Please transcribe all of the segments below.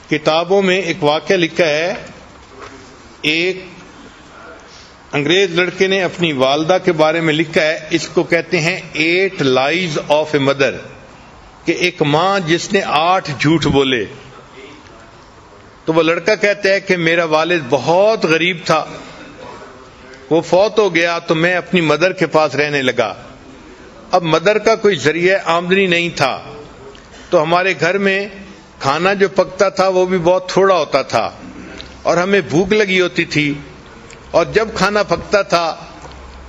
کتابوں میں ایک واقعہ لکھا ہے، ایک انگریز لڑکے نے اپنی والدہ کے بارے میں لکھا ہے، اس کو کہتے ہیں 8 لائز آف اے مدر، کہ ایک ماں جس نے 8 جھوٹ بولے۔ تو وہ لڑکا کہتا ہے کہ میرا والد بہت غریب تھا، وہ فوت ہو گیا تو میں اپنی مدر کے پاس رہنے لگا۔ اب مدر کا کوئی ذریعہ آمدنی نہیں تھا، تو ہمارے گھر میں کھانا جو پکتا تھا وہ بھی بہت تھوڑا ہوتا تھا، اور ہمیں بھوک لگی ہوتی تھی، اور جب کھانا پکتا تھا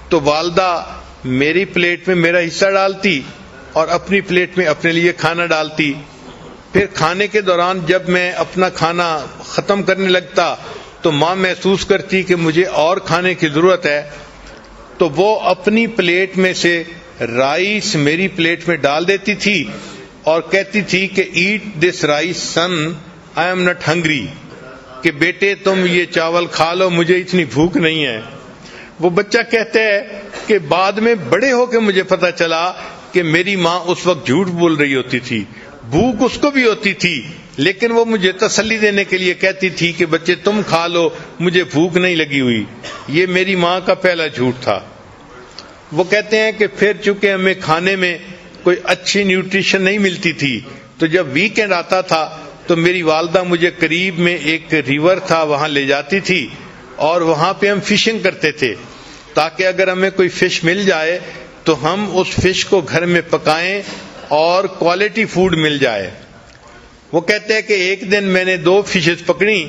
تو والدہ میری پلیٹ میں میرا حصہ ڈالتی اور اپنی پلیٹ میں اپنے لیے کھانا ڈالتی۔ پھر کھانے کے دوران جب میں اپنا کھانا ختم کرنے لگتا تو ماں محسوس کرتی کہ مجھے اور کھانے کی ضرورت ہے، تو وہ اپنی پلیٹ میں سے رائس میری پلیٹ میں ڈال دیتی تھی اور کہتی تھی کہ eat this rice son, I am not hungry, کہ بیٹے تم یہ چاول کھا لو، مجھے اتنی بھوک نہیں ہے۔ وہ بچہ کہتا ہے کہ بعد میں بڑے ہو کے مجھے پتا چلا کہ میری ماں اس وقت جھوٹ بول رہی ہوتی تھی، بھوک اس کو بھی ہوتی تھی، لیکن وہ مجھے تسلی دینے کے لیے کہتی تھی کہ بچے تم کھا لو، مجھے بھوک نہیں لگی ہوئی۔ یہ میری ماں کا پہلا جھوٹ تھا۔ وہ کہتے ہیں کہ پھر چونکہ ہمیں کھانے میں کوئی اچھی نیوٹریشن نہیں ملتی تھی، تو جب ویکینڈ آتا تھا تو میری والدہ مجھے قریب میں ایک ریور تھا وہاں لے جاتی تھی، اور وہاں پہ ہم فشنگ کرتے تھے، تاکہ اگر ہمیں کوئی فش مل جائے تو ہم اس فش کو گھر میں پکائیں اور کوالٹی فوڈ مل جائے۔ وہ کہتے ہیں کہ ایک دن میں نے 2 فشز پکڑی،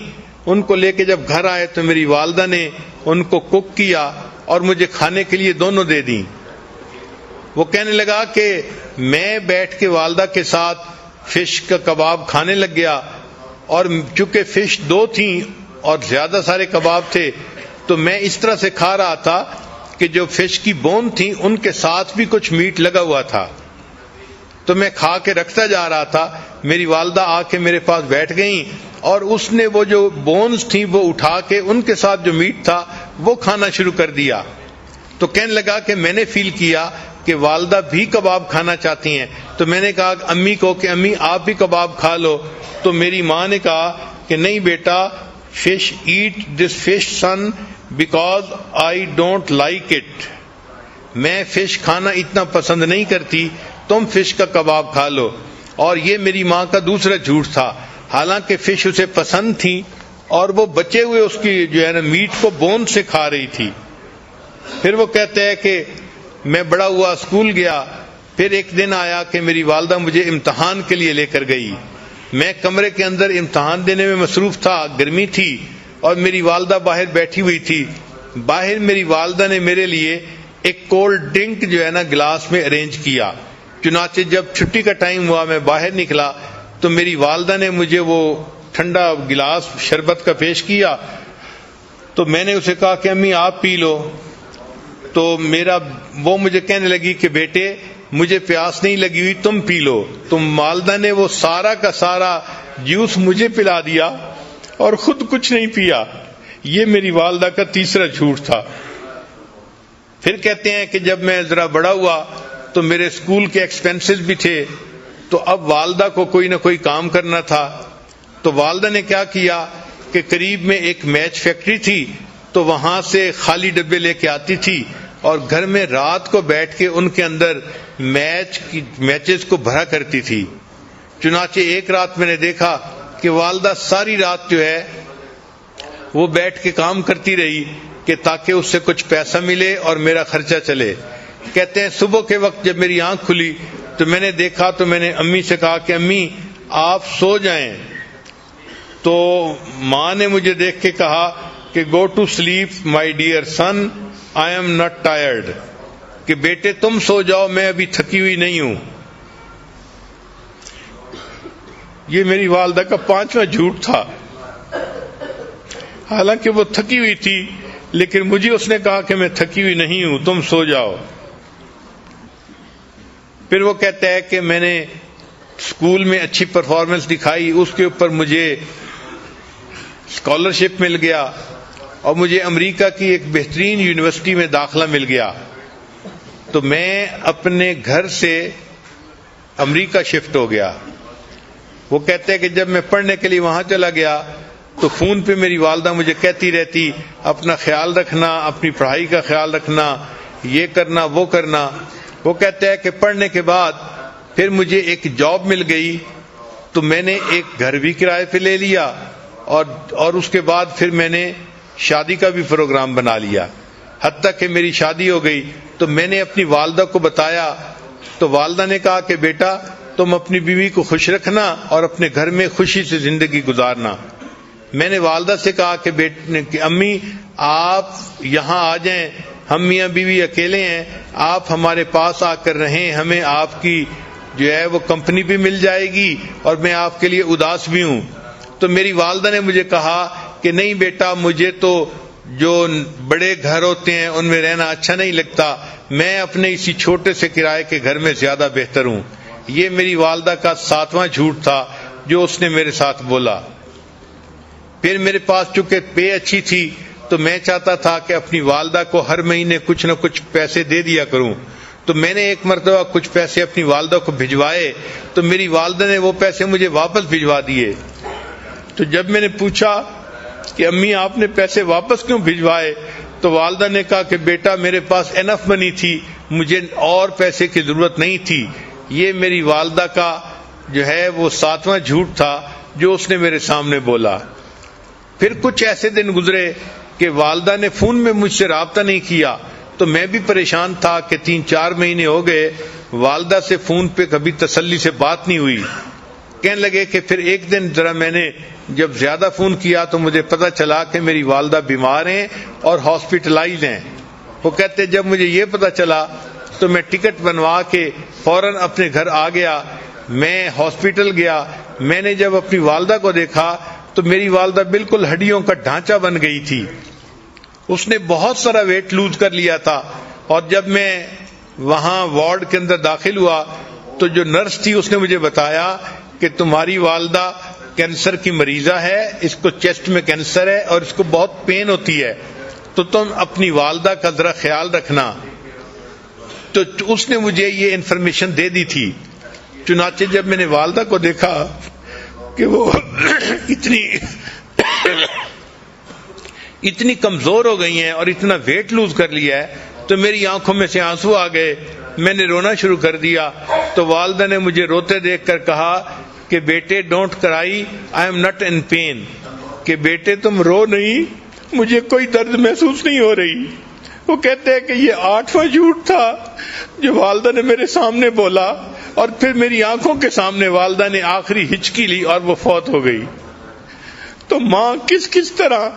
ان کو لے کے جب گھر آئے تو میری والدہ نے ان کو کوک کیا اور مجھے کھانے کے لیے دونوں دے دیں۔ وہ کہنے لگا کہ میں بیٹھ کے والدہ کے ساتھ فش کا کباب کھانے لگ گیا، اور چونکہ فش 2 تھیں اور زیادہ سارے کباب تھے، تو میں اس طرح سے کھا رہا تھا کہ جو فش کی بون تھی ان کے ساتھ بھی کچھ میٹ لگا ہوا تھا، تو میں کھا کے رکھتا جا رہا تھا۔ میری والدہ آ کے میرے پاس بیٹھ گئیں اور اس نے وہ جو بونز تھیں وہ اٹھا کے ان کے ساتھ جو میٹ تھا وہ کھانا شروع کر دیا۔ تو کہنے لگا کہ میں نے فیل کیا کہ والدہ بھی کباب کھانا چاہتی ہیں، تو میں نے کہا امی کو کہ امی آپ بھی کباب کھا لو، تو میری ماں نے کہا کہ نہیں بیٹا، fish eat this fish son because I don't like it, میں فش کھانا اتنا پسند نہیں کرتی، تم فش کا کباب کھا لو۔ اور یہ میری ماں کا دوسرا جھوٹ تھا، حالانکہ فش اسے پسند تھی اور وہ بچے ہوئے اس کی جو ہے نا میٹ کو بون سے کھا رہی تھی۔ پھر وہ کہتے ہیں کہ میں بڑا ہوا، اسکول گیا، پھر ایک دن آیا کہ میری والدہ مجھے امتحان کے لیے لے کر گئی۔ میں کمرے کے اندر امتحان دینے میں مصروف تھا، گرمی تھی، اور میری والدہ باہر بیٹھی ہوئی تھی۔ باہر میری والدہ نے میرے لیے ایک کولڈ ڈرنک جو ہے نا گلاس میں ارینج کیا۔ چنانچہ جب چھٹی کا ٹائم ہوا میں باہر نکلا تو میری والدہ نے مجھے وہ ٹھنڈا گلاس شربت کا پیش کیا، تو میں نے اسے کہا کہ امی آپ پی لو، تو وہ مجھے کہنے لگی کہ بیٹے مجھے پیاس نہیں لگی ہوئی، تم پی لو۔ تو والدہ نے وہ سارا کا سارا جوس مجھے پلا دیا اور خود کچھ نہیں پیا۔ یہ میری والدہ کا تیسرا جھوٹ تھا۔ پھر کہتے ہیں کہ جب میں ذرا بڑا ہوا تو میرے اسکول کے ایکسپینسز بھی تھے، تو اب والدہ کو کوئی نہ کوئی کام کرنا تھا، تو والدہ نے کیا کیا کہ قریب میں ایک میچ فیکٹری تھی، تو وہاں سے خالی ڈبے لے کے آتی تھی اور گھر میں رات کو بیٹھ کے ان کے اندر میچز کو بھرا کرتی تھی۔ چنانچہ ایک رات میں نے دیکھا کہ والدہ ساری رات جو ہے وہ بیٹھ کے کام کرتی رہی کہ تاکہ اس سے کچھ پیسہ ملے اور میرا خرچہ چلے۔ کہتے ہیں صبح کے وقت جب میری آنکھ کھلی تو میں نے دیکھا، تو میں نے امی سے کہا کہ امی آپ سو جائیں، تو ماں نے مجھے دیکھ کے کہا کہ go to sleep my dear son, I am not tired, کہ بیٹے تم سو جاؤ، میں ابھی تھکی ہوئی نہیں ہوں۔ یہ میری والدہ کا 5واں جھوٹ تھا۔ حالانکہ وہ تھکی ہوئی تھی، لیکن مجھے اس نے کہا کہ میں تھکی ہوئی نہیں ہوں، تم سو جاؤ۔ پھر وہ کہتا ہے کہ میں نے اسکول میں اچھی پرفارمنس دکھائی، اس کے اوپر مجھے اسکالرشپ مل گیا اور مجھے امریکہ کی ایک بہترین یونیورسٹی میں داخلہ مل گیا، تو میں اپنے گھر سے امریکہ شفٹ ہو گیا۔ وہ کہتے ہیں کہ جب میں پڑھنے کے لیے وہاں چلا گیا تو فون پہ میری والدہ مجھے کہتی رہتی اپنا خیال رکھنا، اپنی پڑھائی کا خیال رکھنا، یہ کرنا وہ کرنا۔ وہ کہتے ہیں کہ پڑھنے کے بعد پھر مجھے ایک جاب مل گئی تو میں نے ایک گھر بھی کرائے پہ لے لیا اور اس کے بعد پھر میں نے شادی کا بھی پروگرام بنا لیا، حتیٰ کہ میری شادی ہو گئی۔ تو میں نے اپنی والدہ کو بتایا تو والدہ نے کہا کہ بیٹا تم اپنی بیوی کو خوش رکھنا اور اپنے گھر میں خوشی سے زندگی گزارنا۔ میں نے والدہ سے کہا کہ امی آپ یہاں آ جائیں، ہم میاں بیوی اکیلے ہیں، آپ ہمارے پاس آ کر رہیں، ہمیں آپ کی جو ہے وہ کمپنی بھی مل جائے گی اور میں آپ کے لیے اداس بھی ہوں۔ تو میری والدہ نے مجھے کہا کہ نہیں بیٹا، مجھے تو جو بڑے گھر ہوتے ہیں ان میں رہنا اچھا نہیں لگتا، میں اپنے اسی چھوٹے سے کرائے کے گھر میں زیادہ بہتر ہوں۔ یہ میری والدہ کا 7واں جھوٹ تھا جو اس نے میرے ساتھ بولا۔ پھر میرے پاس چونکہ پے اچھی تھی تو میں چاہتا تھا کہ اپنی والدہ کو ہر مہینے کچھ نہ کچھ پیسے دے دیا کروں، تو میں نے ایک مرتبہ کچھ پیسے اپنی والدہ کو بھجوائے تو میری والدہ نے وہ پیسے مجھے واپس بھجوا دیے۔ تو جب میں نے پوچھا کہ امی آپ نے پیسے واپس کیوں بھجوائے تو والدہ نے کہا کہ بیٹا میرے پاس انف منی تھی، مجھے اور پیسے کی ضرورت نہیں تھی۔ یہ میری والدہ کا جو ہے وہ 7واں جھوٹ تھا جو اس نے میرے سامنے بولا۔ پھر کچھ ایسے دن گزرے کہ والدہ نے فون میں مجھ سے رابطہ نہیں کیا تو میں بھی پریشان تھا کہ 3-4 مہینے ہو گئے والدہ سے فون پہ کبھی تسلی سے بات نہیں ہوئی۔ کہنے لگے کہ پھر ایک دن ذرا میں نے جب زیادہ فون کیا تو مجھے پتہ چلا کہ میری والدہ بیمار ہیں اور ہاسپٹلائز ہیں۔ وہ کہتے جب مجھے یہ پتہ چلا تو میں ٹکٹ بنوا کے فوراً اپنے گھر آ گیا۔ میں ہاسپٹل گیا، میں نے جب اپنی والدہ کو دیکھا تو میری والدہ بالکل ہڈیوں کا ڈھانچہ بن گئی تھی، اس نے بہت سارا ویٹ لوز کر لیا تھا۔ اور جب میں وہاں وارڈ کے اندر داخل ہوا تو جو نرس تھی اس نے مجھے بتایا کہ تمہاری والدہ کینسر کی مریضہ ہے، اس کو چیسٹ میں کینسر ہے اور اس کو بہت پین ہوتی ہے، تو تم اپنی والدہ کا ذرا خیال رکھنا۔ تو اس نے مجھے یہ انفارمیشن دے دی تھی۔ چنانچہ جب میں نے والدہ کو دیکھا کہ وہ اتنی کمزور ہو گئی ہیں اور اتنا ویٹ لوز کر لیا ہے تو میری آنکھوں میں سے آنسو آ گئے، میں نے رونا شروع کر دیا۔ تو والدہ نے مجھے روتے دیکھ کر کہا کہ بیٹے don't cry, I am not in pain, کہ بیٹے تم رو نہیں، مجھے کوئی درد محسوس نہیں ہو رہی۔ وہ کہتے ہیں کہ یہ 8واں جھوٹ تھا جو والدہ نے میرے سامنے بولا، اور پھر میری آنکھوں کے سامنے والدہ نے آخری ہچکی لی اور وہ فوت ہو گئی۔ تو ماں کس طرح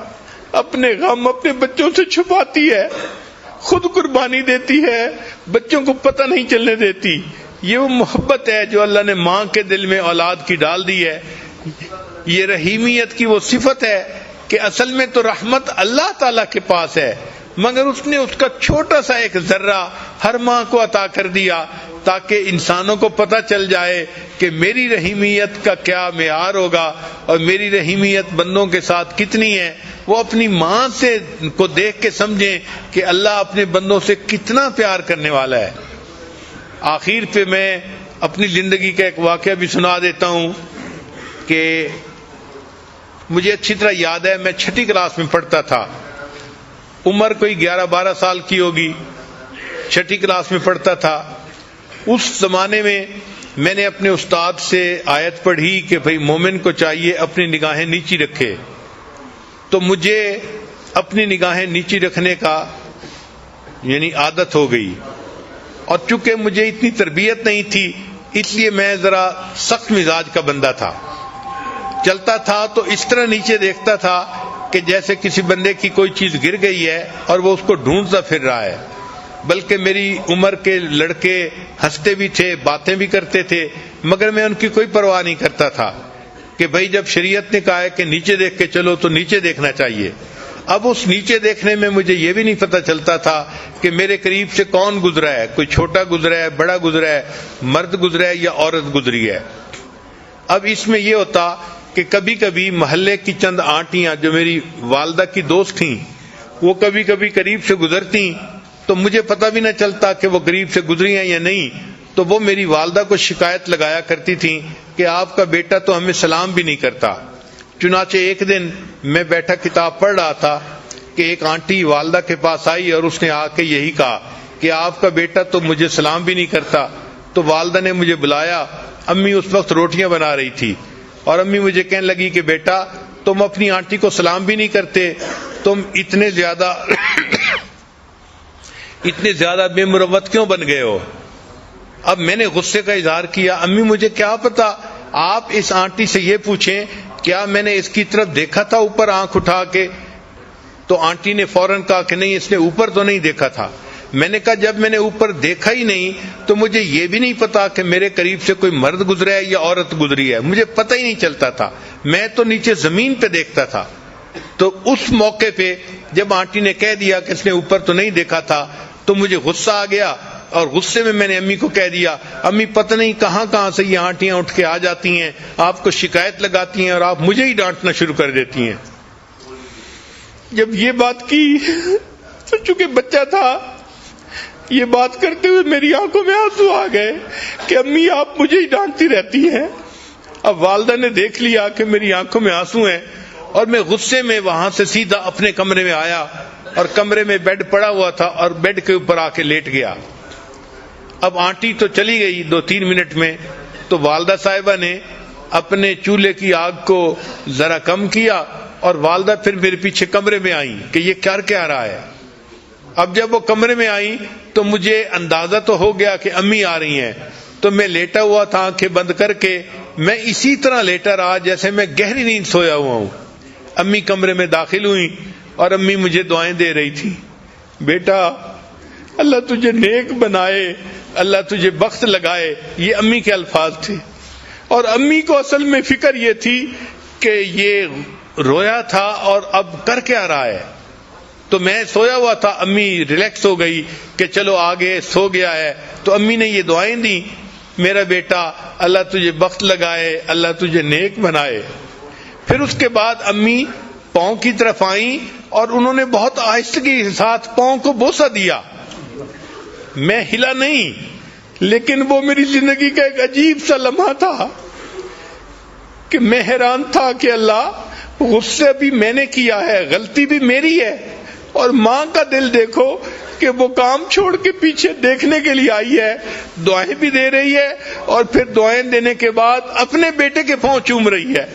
اپنے غم اپنے بچوں سے چھپاتی ہے، خود قربانی دیتی ہے، بچوں کو پتہ نہیں چلنے دیتی۔ یہ وہ محبت ہے جو اللہ نے ماں کے دل میں اولاد کی ڈال دی ہے۔ یہ رحیمیت کی وہ صفت ہے کہ اصل میں تو رحمت اللہ تعالیٰ کے پاس ہے، مگر اس نے اس کا چھوٹا سا ایک ذرہ ہر ماں کو عطا کر دیا تاکہ انسانوں کو پتہ چل جائے کہ میری رحیمیت کا کیا معیار ہوگا اور میری رحیمیت بندوں کے ساتھ کتنی ہے۔ وہ اپنی ماں سے کو دیکھ کے سمجھیں کہ اللہ اپنے بندوں سے کتنا پیار کرنے والا ہے۔ آخر پہ میں اپنی زندگی کا ایک واقعہ بھی سنا دیتا ہوں کہ مجھے اچھی طرح یاد ہے، میں 6ٹھی کلاس میں پڑھتا تھا، عمر کوئی 11-12 سال کی ہوگی، 6ٹھی کلاس میں پڑھتا تھا۔ اس زمانے میں نے اپنے استاد سے آیت پڑھی کہ بھئی مومن کو چاہیے اپنی نگاہیں نیچی رکھے، تو مجھے اپنی نگاہیں نیچی رکھنے کا یعنی عادت ہو گئی، اور چونکہ مجھے اتنی تربیت نہیں تھی اس لیے میں ذرا سخت مزاج کا بندہ تھا، چلتا تھا تو اس طرح نیچے دیکھتا تھا کہ جیسے کسی بندے کی کوئی چیز گر گئی ہے اور وہ اس کو ڈھونڈتا پھر رہا ہے۔ بلکہ میری عمر کے لڑکے ہنستے بھی تھے، باتیں بھی کرتے تھے، مگر میں ان کی کوئی پرواہ نہیں کرتا تھا کہ بھائی جب شریعت نے کہا ہے کہ نیچے دیکھ کے چلو تو نیچے دیکھنا چاہیے۔ اب اس نیچے دیکھنے میں مجھے یہ بھی نہیں پتہ چلتا تھا کہ میرے قریب سے کون گزرا ہے، کوئی چھوٹا گزرا ہے، بڑا گزرا ہے، مرد گزرا ہے یا عورت گزری ہے۔ اب اس میں یہ ہوتا کہ کبھی کبھی محلے کی چند آنٹیاں جو میری والدہ کی دوست تھیں وہ کبھی کبھی قریب سے گزرتی تو مجھے پتہ بھی نہ چلتا کہ وہ قریب سے گزری ہیں یا نہیں، تو وہ میری والدہ کو شکایت لگایا کرتی تھیں کہ آپ کا بیٹا تو ہمیں سلام بھی نہیں کرتا۔ چنانچہ ایک دن میں بیٹھا کتاب پڑھ رہا تھا کہ ایک آنٹی والدہ کے پاس آئی اور اس نے آ کے یہی کہا کہ آپ کا بیٹا تو مجھے سلام بھی نہیں کرتا۔ تو والدہ نے مجھے بلایا، امی اس وقت روٹیاں بنا رہی تھی، اور امی مجھے کہنے لگی کہ بیٹا تم اپنی آنٹی کو سلام بھی نہیں کرتے، تم اتنے زیادہ بے مروت کیوں بن گئے ہو؟ اب میں نے غصے کا اظہار کیا، امی مجھے کیا پتا، آپ اس آنٹی سے یہ پوچھیں کیا میں نے اس کی طرف دیکھا تھا اوپر آنکھ اٹھا کے؟ تو آنٹی نے فوراً کہا کہ نہیں، اس نے اوپر تو نہیں دیکھا تھا۔ میں نے کہا جب میں نے اوپر دیکھا ہی نہیں تو مجھے یہ بھی نہیں پتا کہ میرے قریب سے کوئی مرد گزرا ہے یا عورت گزری ہے، مجھے پتہ ہی نہیں چلتا تھا، میں تو نیچے زمین پہ دیکھتا تھا۔ تو اس موقع پہ جب آنٹی نے کہہ دیا کہ اس نے اوپر تو نہیں دیکھا تھا تو مجھے غصہ آ گیا، اور غصے میں نے امی کو کہہ دیا، امی پتہ نہیں کہاں کہاں سے یہ آنٹیاں اٹھ کے آ جاتی ہیں، آپ کو شکایت لگاتی ہیں اور آپ مجھے ہی ڈانٹنا شروع کر دیتی ہیں۔ جب یہ بات کی تو چونکہ بچہ تھا، یہ بات کرتے ہوئے میری آنکھوں میں آنسو آ گئے کہ امی آپ مجھے ہی ڈانٹتی رہتی ہیں۔ اب والدہ نے دیکھ لیا کہ میری آنکھوں میں آنسو ہیں، اور میں غصے میں وہاں سے سیدھا اپنے کمرے میں آیا، اور کمرے میں بیڈ پڑا ہوا تھا اور بیڈ کے اوپر آ کے لیٹ گیا۔ اب آنٹی تو چلی گئی 2-3 منٹ میں، تو والدہ صاحبہ نے اپنے چولہے کی آگ کو ذرا کم کیا، اور والدہ پھر میرے پیچھے کمرے میں آئی کہ یہ کیا رہا ہے۔ اب جب وہ کمرے میں آئی تو مجھے اندازہ تو ہو گیا کہ امی آ رہی ہیں، تو میں لیٹا ہوا تھا آنکھیں بند کر کے، میں اسی طرح لیٹا رہا جیسے میں گہری نیند سویا ہوا ہوں۔ امی کمرے میں داخل ہوئی اور امی مجھے دعائیں دے رہی تھی، بیٹا اللہ تجھے نیک بنائے، اللہ تجھے بخت لگائے، یہ امی کے الفاظ تھے۔ اور امی کو اصل میں فکر یہ تھی کہ یہ رویا تھا اور اب کر کیا رہا ہے۔ تو میں سویا ہوا تھا، امی ریلیکس ہو گئی کہ چلو آگے سو گیا ہے، تو امی نے یہ دعائیں دی، میرا بیٹا اللہ تجھے بخت لگائے، اللہ تجھے نیک بنائے۔ پھر اس کے بعد امی پاؤں کی طرف آئیں اور انہوں نے بہت آہستگی کے ساتھ پاؤں کو بوسہ دیا۔ میں ہلا نہیں، لیکن وہ میری زندگی کا ایک عجیب سا لمحہ تھا کہ میں حیران تھا کہ اللہ غصہ بھی میں نے کیا ہے، غلطی بھی میری ہے، اور ماں کا دل دیکھو کہ وہ کام چھوڑ کے پیچھے دیکھنے کے لیے آئی ہے، دعائیں بھی دے رہی ہے، اور پھر دعائیں دینے کے بعد اپنے بیٹے کے پاؤں چوم رہی ہے۔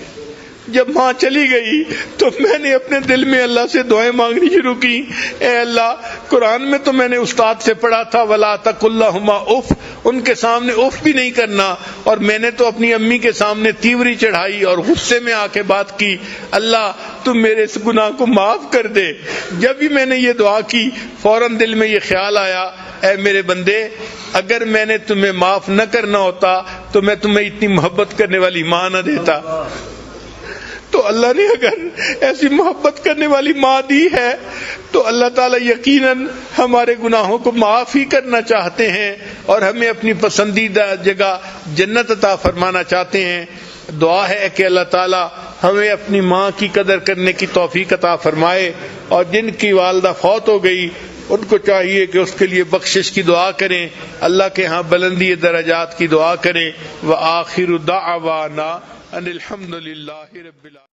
جب ماں چلی گئی تو میں نے اپنے دل میں اللہ سے دعائیں مانگنی شروع کی، اے اللہ قرآن میں تو میں نے استاد سے پڑھا تھا وَلَا تَقُلْ لَهُمَا اُفْ، ان کے سامنے اف بھی نہیں کرنا، اور میں نے تو اپنی امی کے سامنے تیوری چڑھائی اور غصے میں آ کے بات کی، اللہ تم میرے اس گناہ کو معاف کر دے۔ جب بھی میں نے یہ دعا کی فوراً دل میں یہ خیال آیا، اے میرے بندے اگر میں نے تمہیں معاف نہ کرنا ہوتا تو میں تمہیں اتنی محبت کرنے والی ماں نہ دیتا۔ تو اللہ نے اگر ایسی محبت کرنے والی ماں دی ہے تو اللہ تعالیٰ یقیناً ہمارے گناہوں کو معاف ہی کرنا چاہتے ہیں، اور ہمیں اپنی پسندیدہ جگہ جنت عطا فرمانا چاہتے ہیں۔ دعا ہے کہ اللہ تعالیٰ ہمیں اپنی ماں کی قدر کرنے کی توفیق عطا فرمائے، اور جن کی والدہ فوت ہو گئی ان کو چاہیے کہ اس کے لیے بخشش کی دعا کریں، اللہ کے ہاں بلندی درجات کی دعا کریں۔ وآخر دعوانا ان الحمد للہ رب العالمین۔